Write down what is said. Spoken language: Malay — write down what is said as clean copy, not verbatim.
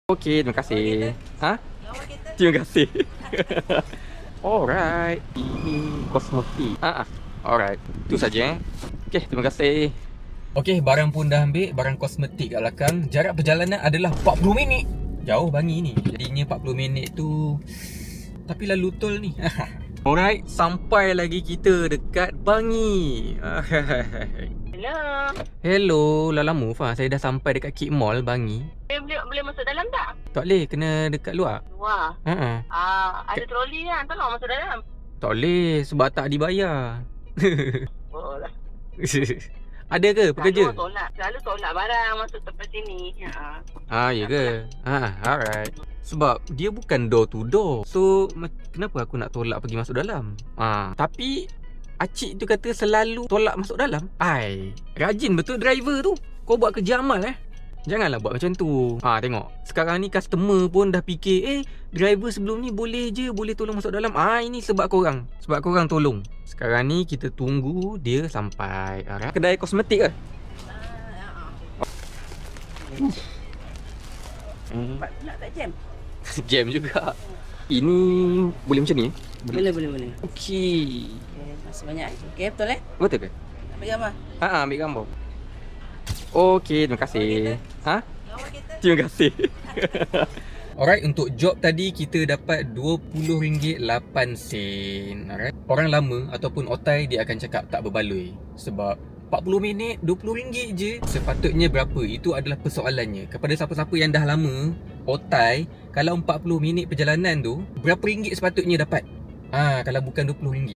Okey, terima kasih. Ha? Terima kasih. Alright. Ini kosmetik. Alright. Itu saja. Okey, terima kasih. Okey, barang pun dah ambil. Barang kosmetik kat belakang. Jarak perjalanan adalah 40 minit. Jauh bangi ni. Jadinya 40 minit tu. Tapi lalu tol ni. Alright, sampai lagi kita dekat Bangi. Hello. Hello, dah lama Fah. Saya dah sampai dekat Kik Mall Bangi. Boleh masuk dalam tak? Tak boleh, kena dekat luar. Wah. Ada troli kan? Tolong masuk dalam. Tak boleh sebab tak dibayar. Oh lah. Ada ke pekerja? Selalu tolak barang masuk tempat sini. Ya ke? Alright. Sebab dia bukan door to door. So kenapa aku nak tolak pergi masuk dalam? Tapi acik tu kata selalu tolak masuk dalam. Rajin betul driver tu. Kau buat kerja amal Janganlah buat macam tu. Tengok. Sekarang ni customer pun dah fikir, driver sebelum ni boleh tolong masuk dalam. Ini sebab korang. Sebab korang tolong. Sekarang ni kita tunggu dia sampai. Kedai kosmetik ke? Nak tak jam? Jam juga. Ini boleh macam ni? Boleh. Okey. Masih banyak. Okey, betul Betul ke? Nak ambil gambar? Ambil gambar. Okey, terima kasih. Terima kasih. Alright, untuk job tadi kita dapat RM20.08. Alright. Orang lama ataupun otai dia akan cakap tak berbaloi. Sebab 40 minit RM20 je. Sepatutnya berapa? Itu adalah persoalannya. Kepada siapa-siapa yang dah lama otai, kalau 40 minit perjalanan tu berapa ringgit sepatutnya dapat? Kalau bukan RM20.